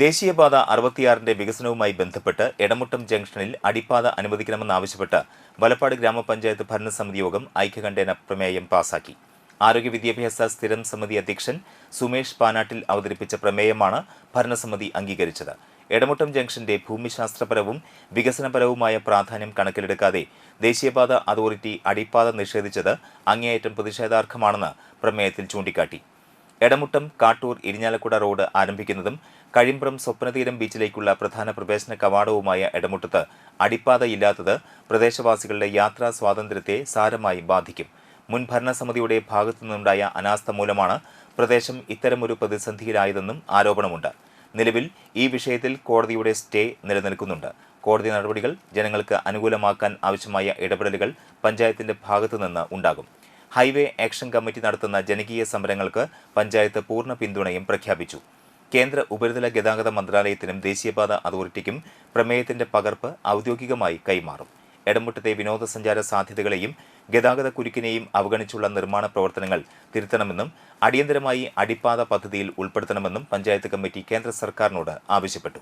ദേശീയപാത 66ന്റെ വികസനവുമായി ബന്ധപ്പെട്ട് എടമുട്ടം ജംഗ്ഷനിൽ അടിപ്പാത അനുവദിക്കണമെന്നാവശ്യപ്പെട്ട് വലപ്പാട് ഗ്രാമപഞ്ചായത്ത് ഭരണസമിതി യോഗം ഐക്യകണ്ഠേന പ്രമേയം പാസാക്കി. ആരോഗ്യ വിദ്യാഭ്യാസ സ്ഥിരം സമിതി അധ്യക്ഷൻ സുമേഷ് പാനാട്ടിൽ അവതരിപ്പിച്ച പ്രമേയമാണ് ഭരണസമിതി അംഗീകരിച്ചത്. എടമുട്ടം ജംഗ്ഷന്റെ ഭൂമിശാസ്ത്രപരവും വികസനപരവുമായ പ്രാധാന്യം കണക്കിലെടുക്കാതെ ദേശീയപാത അതോറിറ്റി അടിപ്പാത നിഷേധിച്ചത് അങ്ങേയറ്റം പ്രതിഷേധാർഹമാണെന്ന് പ്രമേയത്തിൽ ചൂണ്ടിക്കാട്ടി. എടമുട്ടം കാട്ടൂർ ഇരിഞ്ഞാലക്കുട റോഡ് ആരംഭിക്കുന്നതും കഴിമ്പ്രം സ്വപ്നതീരം ബീച്ചിലേക്കുള്ള പ്രധാന പ്രവേശന കവാടവുമായ എടമുട്ടത്ത് അടിപ്പാതയില്ലാത്തത് പ്രദേശവാസികളുടെ യാത്രാ സ്വാതന്ത്ര്യത്തെ സാരമായി ബാധിക്കും. മുൻ ഭരണസമിതിയുടെ ഭാഗത്തുനിന്നുണ്ടായ അനാസ്ഥ മൂലമാണ് പ്രദേശം ഇത്തരമൊരു പ്രതിസന്ധിയിലായതെന്നും ആരോപണമുണ്ട്. നിലവിൽ ഈ വിഷയത്തിൽ കോടതിയുടെ സ്റ്റേ നിലനിൽക്കുന്നുണ്ട്. കോടതി നടപടികൾ ജനങ്ങൾക്ക് അനുകൂലമാക്കാൻ ആവശ്യമായ ഇടപെടലുകൾ പഞ്ചായത്തിന്റെ ഭാഗത്തുനിന്ന് ഉണ്ടാകും. ഹൈവേ ആക്ഷൻ കമ്മിറ്റി നടത്തുന്ന ജനകീയ സമരങ്ങൾക്ക് പഞ്ചായത്ത് പൂർണ്ണ പിന്തുണയും പ്രഖ്യാപിച്ചു. കേന്ദ്ര ഉപരിതല ഗതാഗത മന്ത്രാലയത്തിനും ദേശീയപാത അതോറിറ്റിക്കും പ്രമേയത്തിന്റെ പകർപ്പ് ഔദ്യോഗികമായി കൈമാറും. എടമുട്ടത്തെ വിനോദസഞ്ചാര സാധ്യതകളെയും ഗതാഗത കുരുക്കിനെയും അവഗണിച്ചുള്ള നിർമ്മാണ പ്രവർത്തനങ്ങൾ തിരുത്തണമെന്നും അടിയന്തരമായി അടിപ്പാത പദ്ധതിയിൽ ഉൾപ്പെടുത്തണമെന്നും പഞ്ചായത്ത് കമ്മിറ്റി കേന്ദ്ര സർക്കാരിനോട് ആവശ്യപ്പെട്ടു.